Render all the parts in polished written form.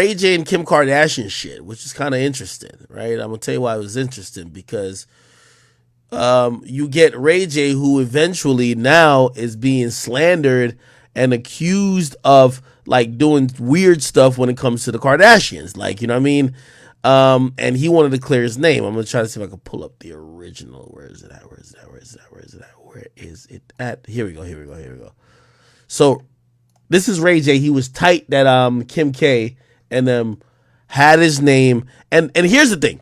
Ray J and Kim Kardashian shit, which is kind of interesting, right? I'm gonna tell you why it was interesting because you get Ray J, who eventually now is being slandered and accused of like doing weird stuff when it comes to the Kardashians, like, you know what I mean? And he wanted to clear his name. I'm gonna try to see if I can pull up the original. Where is it at? Where is it at? Where is it at? Where is it at? Where is it at? Here we go. Here we go. Here we go. So this is Ray J. He was tight that Kim K and them had his name. And here's the thing.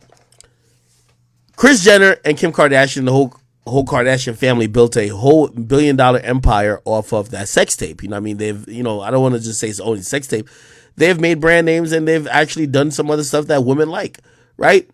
Kris Jenner and Kim Kardashian, the whole Kardashian family built a whole $1 billion empire off of that sex tape. You know what I mean? They've, you know, I don't want to just say it's only sex tape. They've made brand names and they've actually done some other stuff that women like, right?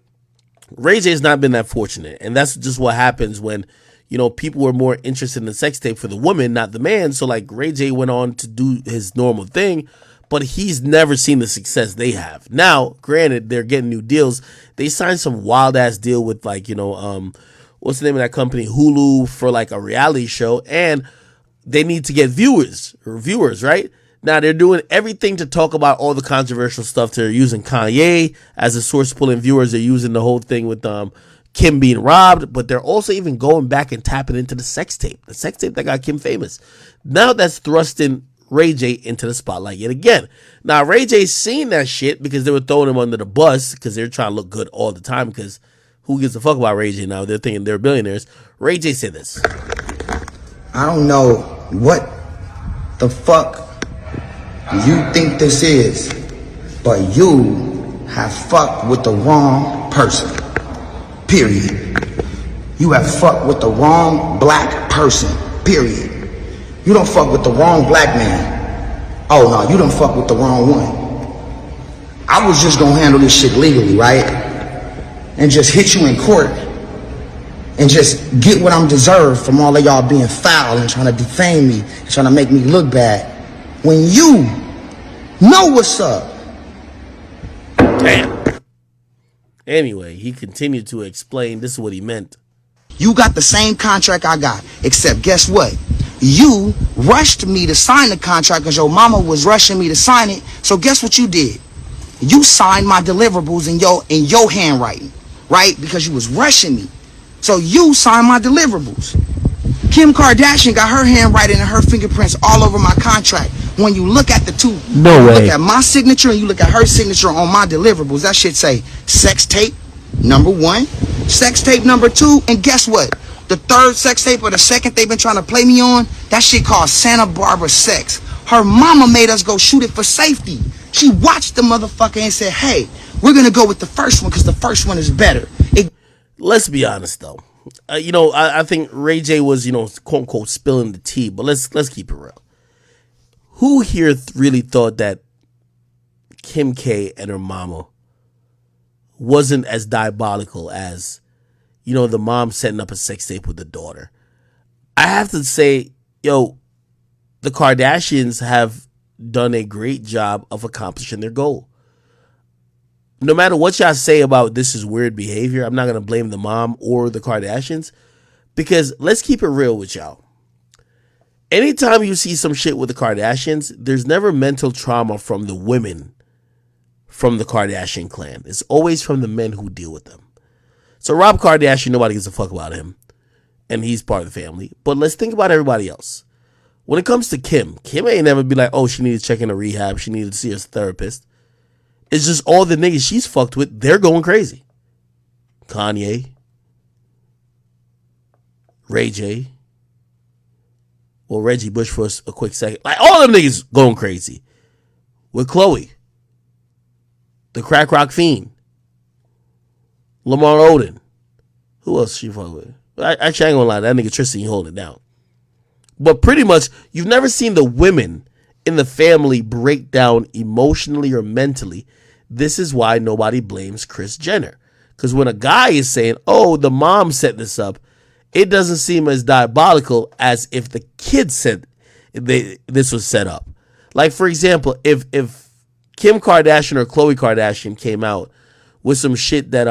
Ray J has not been that fortunate. And that's just what happens when, you know, people were more interested in the sex tape for the woman, not the man. So like Ray J went on to do his normal thing, but he's never seen the success they have. Now, granted, they're getting new deals. They signed some wild ass deal with like, you know, what's the name of that company? Hulu, for like a reality show. And they need to get viewers, right? Now they're doing everything to talk about all the controversial stuff. They're using Kanye as a source, pulling viewers. They're using the whole thing with Kim being robbed, but they're also even going back and tapping into the sex tape that got Kim famous. Now that's thrusting Ray J into the spotlight yet again. Now Ray J's seen that shit because they were throwing him under the bus because they're trying to look good all the time because who gives a fuck about Ray J now? They're thinking they're billionaires. Ray J said this. I don't know what the fuck you think this is, but you have fucked with the wrong person. Period. You have fucked with the wrong black person. Period. You don't fuck with the wrong black man. Oh no, you don't fuck with the wrong one. I was just gonna handle this shit legally, right? And just hit you in court and just get what I'm deserved from all of y'all being foul and trying to defame me and trying to make me look bad. When you know what's up. Damn. Anyway, he continued to explain this is what he meant. You got the same contract I got, except guess what? You rushed me to sign the contract because your mama was rushing me to sign it. So guess what you did? You signed my deliverables in your handwriting, right? Because you was rushing me. So you signed my deliverables. Kim Kardashian got her handwriting and her fingerprints all over my contract. When you look at the two, no way. Look at my signature and you look at her signature on my deliverables, that shit say sex tape number 1, sex tape number 2, and guess what? The third sex tape or the second they've been trying to play me on, that shit called Santa Barbara Sex. Her mama made us go shoot it for safety. She watched the motherfucker and said, hey, we're going to go with the first one because the first one is better. Let's be honest, though. You know, I think Ray J was, you know, quote unquote, spilling the tea, but let's keep it real. Who here really thought that Kim K and her mama wasn't as diabolical as, you know, the mom setting up a sex tape with the daughter? I have to say, yo, the Kardashians have done a great job of accomplishing their goal. No matter what y'all say about this is weird behavior, I'm not going to blame the mom or the Kardashians, because let's keep it real with y'all. Anytime you see some shit with the Kardashians, there's never mental trauma from the women from the Kardashian clan. It's always from the men who deal with them. So Rob Kardashian, nobody gives a fuck about him, and he's part of the family. But let's think about everybody else. When it comes to Kim ain't never be like, oh, she needs to check in a rehab, she needed to see her therapist. It's just all the niggas she's fucked with, they're going crazy. Kanye, Ray J, well, Reggie Bush for a quick second. Like, all them niggas going crazy. With Chloe, the crack rock fiend, Lamar Odom. Who else she fuck with? Actually, I ain't gonna lie, that nigga Tristan, he holding it down. But pretty much, you've never seen the women in the family break down emotionally or mentally. This is why nobody blames Kris Jenner. Because when a guy is saying, oh, the mom set this up, it doesn't seem as diabolical as if the kid said this was set up. Like, for example, if Kim Kardashian or Khloe Kardashian came out with some shit that,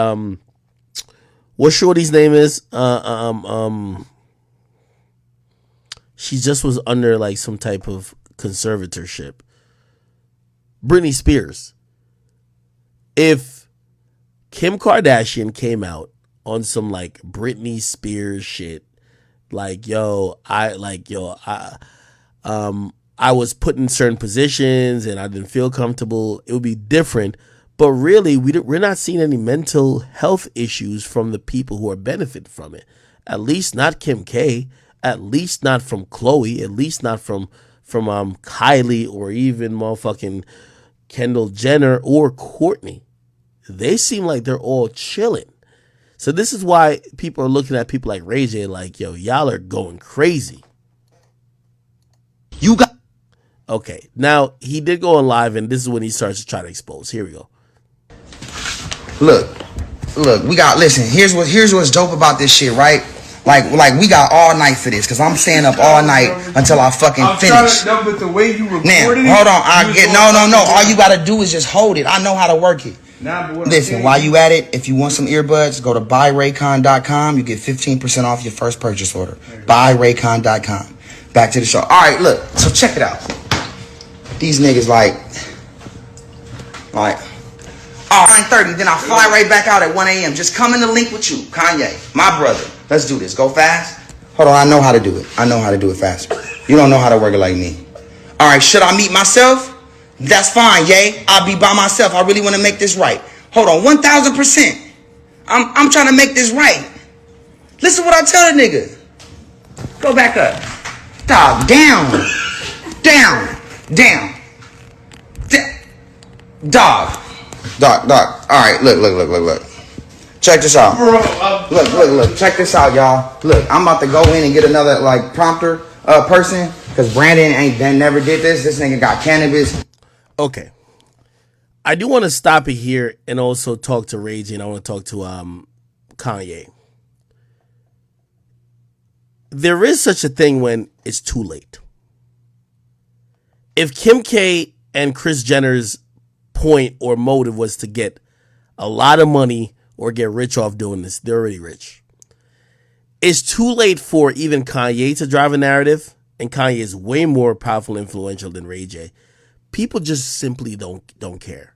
what shorty's name is? She just was under like some type of conservatorship. Britney Spears. If Kim Kardashian came out on some like Britney Spears shit, like I was put in certain positions and I didn't feel comfortable, it would be different. But really, we're not seeing any mental health issues from the people who are benefiting from it. At least not Kim K. At least not from Chloe. At least not from Kylie or even motherfucking Kendall Jenner or Courtney. They seem like they're all chilling. So this is why people are looking at people like Ray J like, yo, y'all are going crazy. You got... Okay, now he did go on live, and this is when he starts to try to expose. Here we go. Look, we got... Listen, here's what's dope about this shit, right? Like we got all night for this, because I'm staying up all night until I fucking finish. No, but the way you recorded now, hold on. No. All you got to do is just hold it. I know how to work it. Listen, while you at it, if you want some earbuds, go to buyraycon.com. You get 15% off your first purchase order. Buyraycon.com. Back to the show. All right, look. So check it out. These niggas like, oh, 9:30. Then I fly right back out at 1 a.m. Just come in the link with you, Kanye, my brother. Let's do this. Go fast. Hold on. I know how to do it. I know how to do it faster. You don't know how to work it like me. All right. Should I meet myself? That's fine, yay. I'll be by myself. I really want to make this right. Hold on, 1,000%. I'm trying to make this right. Listen to what I tell the nigga. Go back up. Dog, down. Dog. All right, look. Check this out. Look. Check this out, y'all. Look, I'm about to go in and get another like prompter person, because Brandon never did this. This nigga got cannabis. Okay, I do want to stop it here and also talk to Ray J, and I want to talk to Kanye. There is such a thing when it's too late. If Kim K and Kris Jenner's point or motive was to get a lot of money or get rich off doing this, they're already rich. It's too late for even Kanye to drive a narrative, and Kanye is way more powerful and influential than Ray J. People just simply don't care.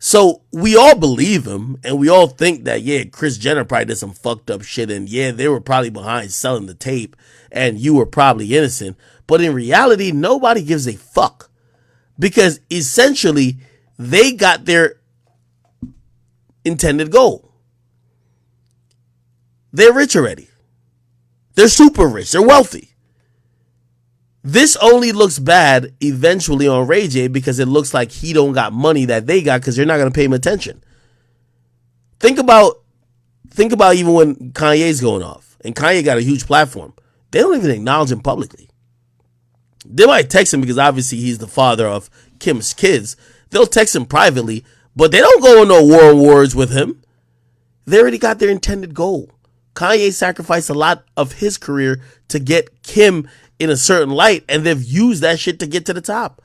So we all believe him, and we all think that, yeah, Kris Jenner probably did some fucked up shit, and yeah, they were probably behind selling the tape, and you were probably innocent. But in reality, nobody gives a fuck, because essentially they got their intended goal. They're rich already. They're super rich. They're wealthy. This only looks bad eventually on Ray J because it looks like he don't got money that they got because they're not going to pay him attention. Think about even when Kanye's going off, and Kanye got a huge platform. They don't even acknowledge him publicly. They might text him because obviously he's the father of Kim's kids. They'll text him privately, but they don't go on no war wars with him. They already got their intended goal. Kanye sacrificed a lot of his career to get Kim in a certain light, and they've used that shit to get to the top.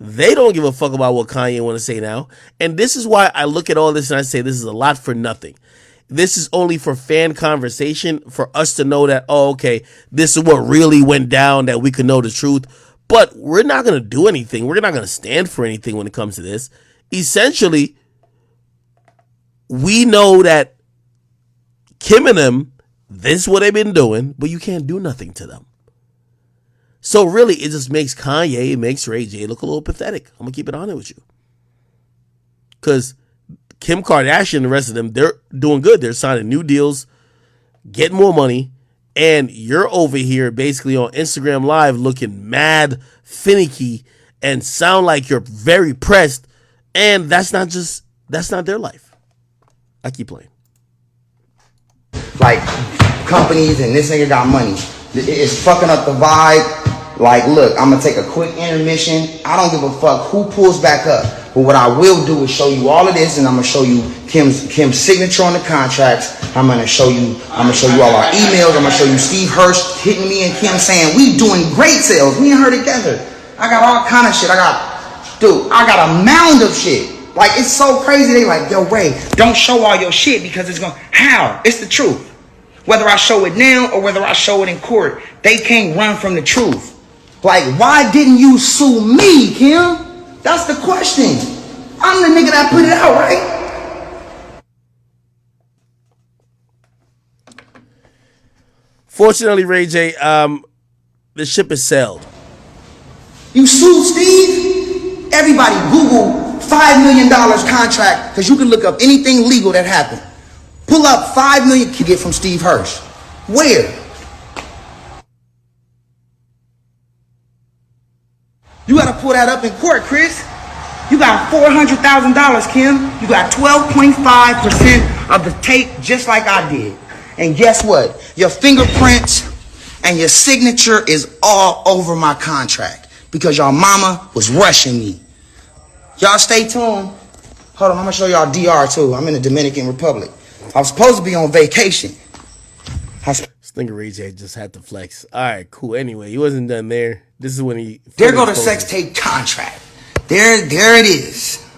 They don't give a fuck about what Kanye want to say now. And this is why I look at all this and I say this is a lot for nothing. This is only for fan conversation, for us to know that, oh, okay, this is what really went down, that we can know the truth. But we're not going to do anything. We're not going to stand for anything when it comes to this. Essentially, we know that Kim and them, this is what they've been doing, but you can't do nothing to them. So really, it just makes Kanye, it makes Ray J look a little pathetic. I'm going to keep it honest with you. Because Kim Kardashian and the rest of them, they're doing good. They're signing new deals, getting more money. And you're over here basically on Instagram Live looking mad, finicky, and sound like you're very pressed. And that's not their life. I keep playing. Like, companies and this nigga got money. It's fucking up the vibe. Like, look, I'm going to take a quick intermission. I don't give a fuck who pulls back up. But what I will do is show you all of this, and I'm going to show you Kim's signature on the contracts. I'm going to show you all our emails. I'm going to show you Steve Hirsch hitting me and Kim saying, we doing great sales, me and her together. I got all kind of shit. I got a mound of shit. Like, it's so crazy. They like, yo, Ray, don't show all your shit because it's going to... How? It's the truth. Whether I show it now or whether I show it in court, they can't run from the truth. Like, why didn't you sue me, Kim? That's the question. I'm the nigga that put it out, right? unfortunately, Ray J, the ship has sailed. You sued Steve? Everybody Google $5 million contract, because you can look up anything legal that happened. Pull up $5 million you get from Steve Hirsch. Where? You gotta pull that up in court, Chris. You got $400,000, Kim. You got 12.5% of the tape, just like I did. And guess what? Your fingerprints and your signature is all over my contract because y'all mama was rushing me. Y'all stay tuned. Hold on, I'm gonna show y'all DR too. I'm in the Dominican Republic. I was supposed to be on vacation. This nigga Ray J just had to flex. All right, cool. Anyway, he wasn't done there. This is when he. There go the sex tape contract. There it is.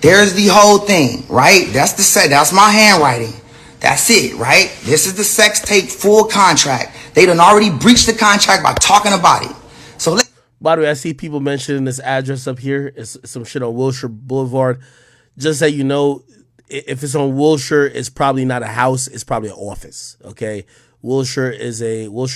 There's the whole thing, right? That's my handwriting. That's it, right? This is the sex tape full contract. They done already breached the contract by talking about it. So by the way, I see people mentioning this address up here. It's some shit on Wilshire Boulevard. Just so you know, if it's on Wilshire, it's probably not a house. It's probably an office. Okay, Wilshire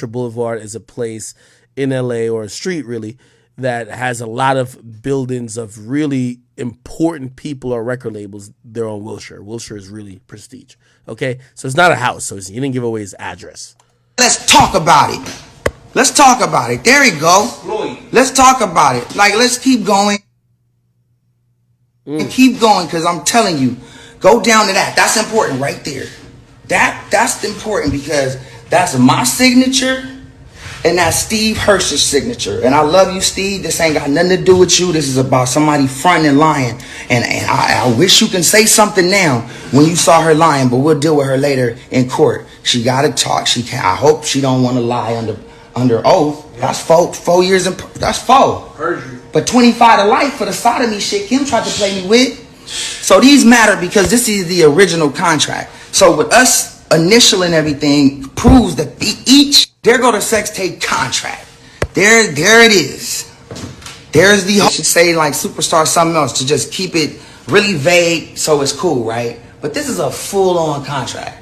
Boulevard is a place in LA, or a street really, that has a lot of buildings of really important people or record labels. They're on Wilshire. Wilshire is really prestige. Okay, so it's not a house. So you didn't give away his address. Let's talk about it. Let's talk about it. There you go. Let's talk about it. Like, let's keep going. And keep going, because I'm telling you, go down to that. That's important right there. That's important because that's my signature and that's Steve Hirsch's signature. And I love you, Steve. This ain't got nothing to do with you. This is about somebody fronting and lying. And I wish you can say something now when you saw her lying, but we'll deal with her later in court. She got to talk. She can. I hope she don't want to lie under oath. That's 4 years in. That's 4. But 25 to life for the sodomy shit Kim tried to play me with. So these matter because this is the original contract. So with us initialing everything proves that there go the sex tape contract. There it is. There's the, I should say like superstar something else to just keep it really vague so it's cool, right? But this is a full-on contract.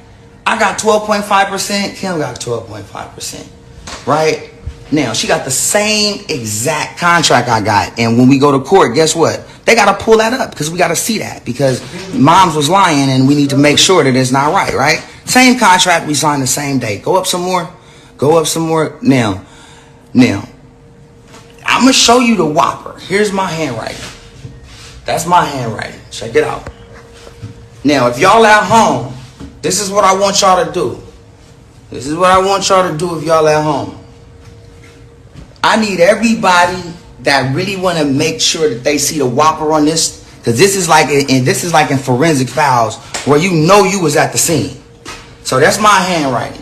I got 12.5%, Kim got 12.5%, right? Now, she got the same exact contract I got. And when we go to court, guess what? They got to pull that up because we got to see that because moms was lying and we need to make sure that it's not right? Same contract, we signed the same day. Go up some more. Now, I'm going to show you the whopper. Here's my handwriting. That's my handwriting. Check it out. Now, if y'all at home, this is what I want y'all to do. This is what I want y'all to do if y'all at home. I need everybody that really want to make sure that they see the whopper on this, because this is like in forensic files where you know you was at the scene. So that's my handwriting.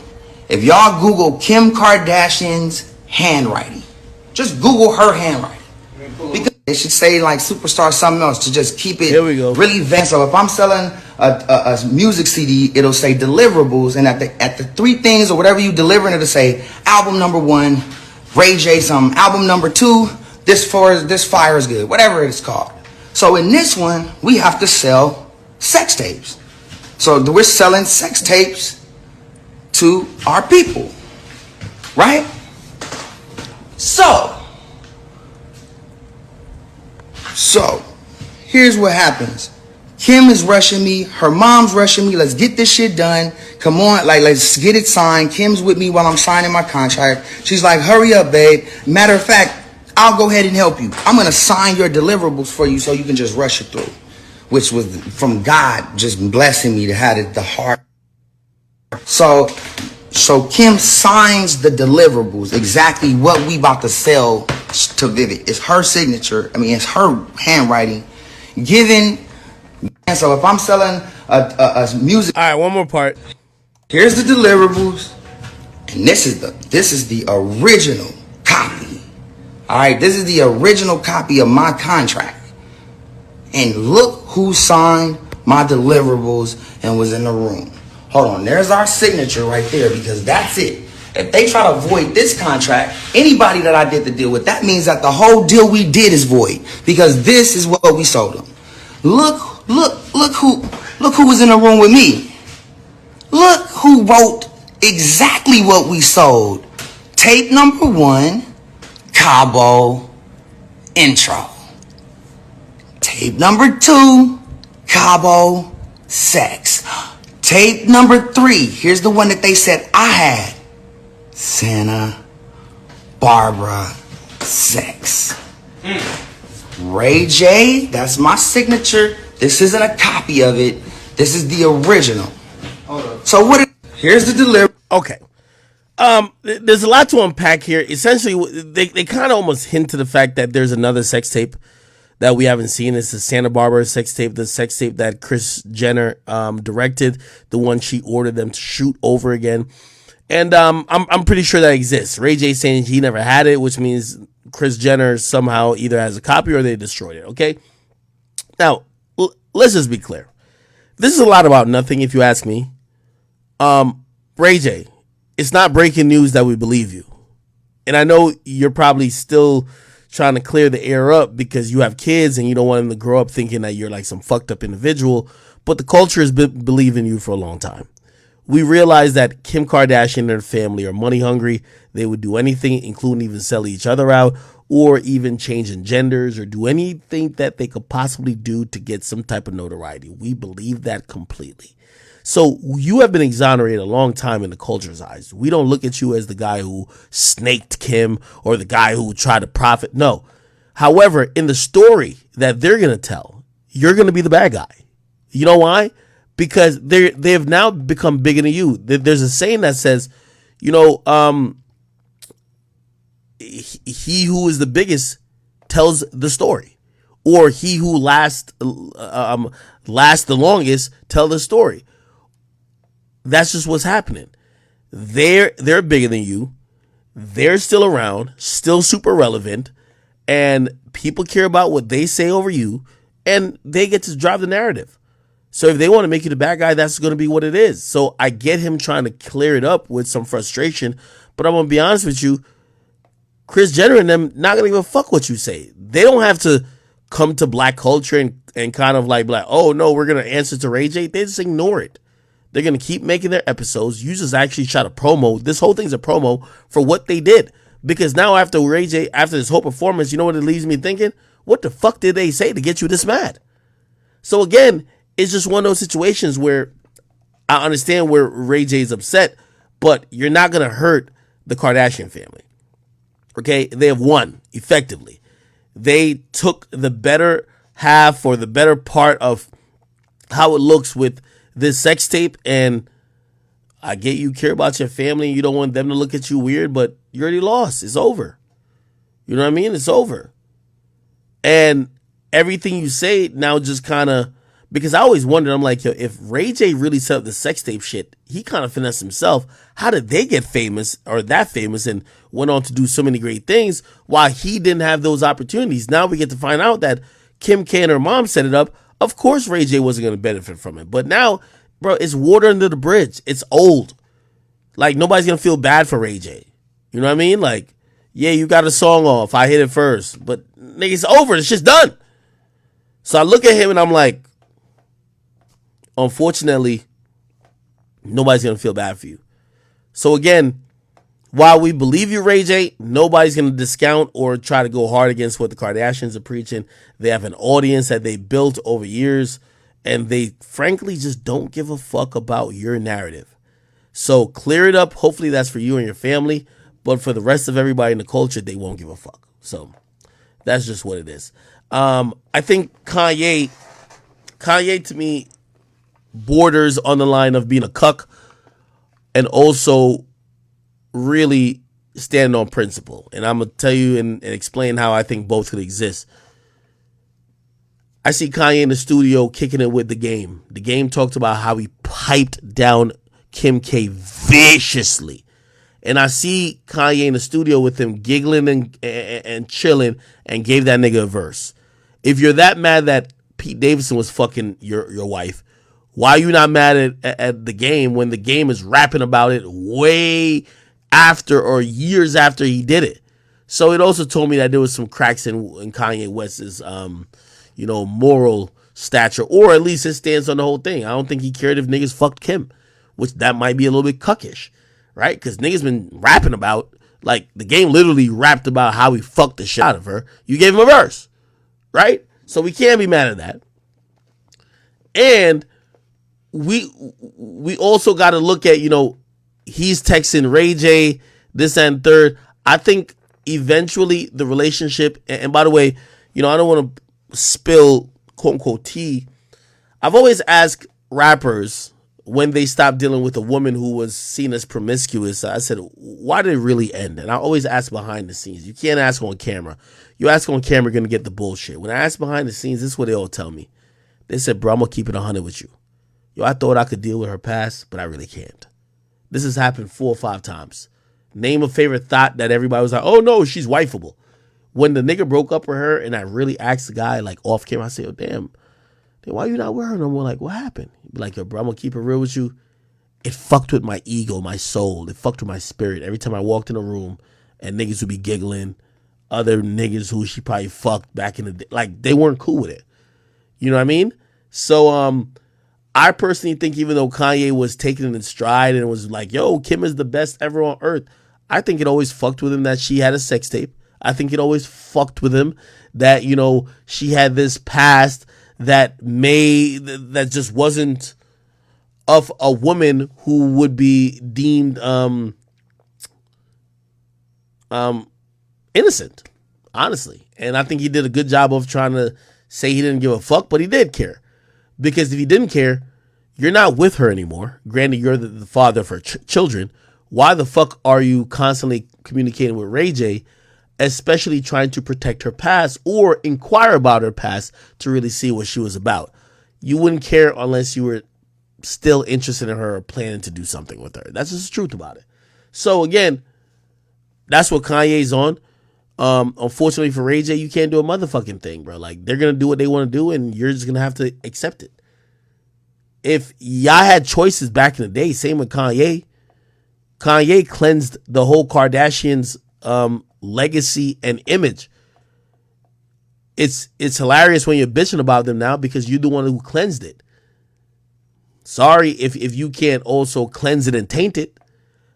If y'all Google Kim Kardashian's handwriting, just Google her handwriting. Because it should say like superstar something else to just keep it really vague. So if I'm selling a music CD, it'll say deliverables, and at the 3 things or whatever you delivering, it'll say album number 1, Ray J something, album number 2, this fire is good, whatever it's called. So in this one, we have to sell sex tapes. So we're selling sex tapes to our people, right? So here's what happens. Kim is rushing me. Her mom's rushing me. Let's get this shit done. Come on, like, let's get it signed. Kim's with me while I'm signing my contract. She's like, hurry up, babe. Matter of fact, I'll go ahead and help you. I'm going to sign your deliverables for you so you can just rush it through. Which was from God just blessing me to have it the heart. So Kim signs the deliverables, exactly what we about to sell to Vivid. It's her signature. I mean, it's her handwriting. And so if I'm selling a music, all right, one more part. Here's the deliverables, and this is the original copy. All right, this is the original copy of my contract. And look who signed my deliverables and was in the room. Hold on, there's our signature right there because that's it. If they try to void this contract, anybody that I did the deal with, that means that the whole deal we did is void because this is what we sold them. Look who was in the room with me. Look who wrote exactly what we sold. Tape number 1, Cabo intro. Tape number 2, Cabo sex. Tape number 3, here's the one that they said I had. Santa Barbara sex. Ray J, that's my signature. This isn't a copy of it. This is the original. So here's the delivery. Okay. There's a lot to unpack here. Essentially, they kind of almost hint to the fact that there's another sex tape that we haven't seen. It's the Santa Barbara sex tape, the sex tape that Kris Jenner directed, the one she ordered them to shoot over again. And I'm pretty sure that exists. Ray J saying he never had it, which means Kris Jenner somehow either has a copy or they destroyed it. Okay. Now let's just be clear. This is a lot about nothing, if you ask me. Ray J, it's not breaking news that we believe you. And I know you're probably still trying to clear the air up because you have kids and you don't want them to grow up thinking that you're like some fucked up individual. But the culture has been believing you for a long time. We realize that Kim Kardashian and her family are money hungry. They would do anything, including even sell each other out or even changing genders or do anything that they could possibly do to get some type of notoriety. We believe that completely. So you have been exonerated a long time in the culture's eyes. We don't look at you as the guy who snaked Kim or the guy who tried to profit. No. However, in the story that they're going to tell, you're going to be the bad guy. You know why? Because they've now become bigger than you. There's a saying that says, he who is the biggest tells the story, or he who lasts the longest tell the story. That's just what's happening. They're bigger than you. They're still around, still super relevant, and people care about what they say over you, and they get to drive the narrative. So if they want to make you the bad guy, that's going to be what it is. So I get him trying to clear it up with some frustration, but I'm going to be honest with you, Kris Jenner and them not going to give a fuck what you say. They don't have to come to black culture and kind of like, oh no, we're going to answer to Ray J. They just ignore it. They're going to keep making their episodes. You just actually shot a promo. This whole thing's a promo for what they did. Because now after Ray J, after this whole performance, you know what it leaves me thinking? What the fuck did they say to get you this mad? So again, it's just one of those situations where I understand where Ray J is upset, but you're not going to hurt the Kardashian family. Okay? They have won, effectively. They took the better half or the better part of how it looks with this sex tape, and I get you care about your family and you don't want them to look at you weird, but you already lost. It's over. You know what I mean? It's over. And everything you say now just kind of, because I always wondered, I'm like, yo, if Ray J really set up the sex tape shit, he kind of finessed himself. How did they get famous or that famous and went on to do so many great things while he didn't have those opportunities? Now we get to find out that Kim K and her mom set it up. Of course Ray J wasn't going to benefit from it. But now, bro, it's water under the bridge. It's old. Like, nobody's going to feel bad for Ray J. You know what I mean? Like, yeah, you got a song off. I hit it first. But, nigga, it's over. It's just done. So I look at him and I'm like, unfortunately, nobody's going to feel bad for you. So again, while we believe you, Ray J, nobody's going to discount or try to go hard against what the Kardashians are preaching. They have an audience that they built over years, and they frankly just don't give a fuck about your narrative. So clear it up. Hopefully that's for you and your family. But for the rest of everybody in the culture, they won't give a fuck. So that's just what it is. I think Kanye to me borders on the line of being a cuck and also really stand on principle. And I'm going to tell you and explain how I think both could exist. I see Kanye in the studio kicking it with The Game. The Game talked about how he piped down Kim K viciously. And I see Kanye in the studio with him giggling and chilling and gave that nigga a verse. If you're that mad that Pete Davidson was fucking your wife, why are you not mad at The Game when The Game is rapping about it way after or years after he did it? So it also told me that there was some cracks in Kanye West's, moral stature, or at least his stance on the whole thing. I don't think he cared if niggas fucked Kim, which that might be a little bit cuckish. right? Because niggas been rapping about, like, the game literally rapped about how he fucked the shit out of her. You gave him a verse, right? So we can't be mad at that. And we also got to look at, he's texting Ray J, this and third. I think eventually the relationship, and by the way, I don't want to spill quote unquote tea. I've always asked rappers when they stopped dealing with a woman who was seen as promiscuous, I said, why did it really end? And I always ask behind the scenes. You can't ask on camera. You ask on camera, you're going to get the bullshit. When I ask behind the scenes, this is what they all tell me. They said, bro, I'm going to keep it 100 with you. I thought I could deal with her past, but I really can't. This has happened 4 or 5 times. Name a favorite thought that everybody was like, oh no, she's wifeable. When the nigga broke up with her and I really asked the guy like off camera, I said, oh damn, why you not with her no more? Like, what happened? He'd be like, yo, bro, I'm going to keep it real with you. It fucked with my ego, my soul. It fucked with my spirit. Every time I walked in a room and niggas would be giggling, other niggas who she probably fucked back in the day, like they weren't cool with it. You know what I mean? So, I personally think even though Kanye was taking it in stride and was like, yo, Kim is the best ever on earth, I think it always fucked with him that she had a sex tape. I think it always fucked with him that, she had this past that just wasn't of a woman who would be deemed innocent, honestly. And I think he did a good job of trying to say he didn't give a fuck, but he did care. Because if you didn't care, you're not with her anymore. Granted, you're the father of her children. Why the fuck are you constantly communicating with Ray J, especially trying to protect her past or inquire about her past to really see what she was about? You wouldn't care unless you were still interested in her or planning to do something with her. That's just the truth about it. So again, that's what Kanye's on. Unfortunately for Ray J, you can't do a motherfucking thing, bro. Like, they're going to do what they want to do, and you're just going to have to accept it. If y'all had choices back in the day, same with Kanye. Kanye cleansed the whole Kardashians legacy and image. It's hilarious when you're bitching about them now because you're the one who cleansed it. Sorry if you can't also cleanse it and taint it.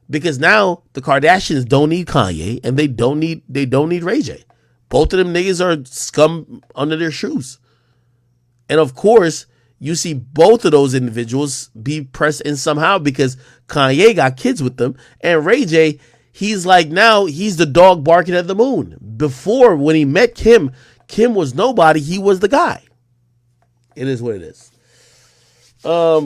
Because now the Kardashians don't need Kanye and they don't need Ray J. Both of them niggas are scum under their shoes. And of course, you see both of those individuals be pressed in somehow because Kanye got kids with them. And Ray J, he's like, now he's the dog barking at the moon. Before, when he met Kim, Kim was nobody. He was the guy. It is what it is.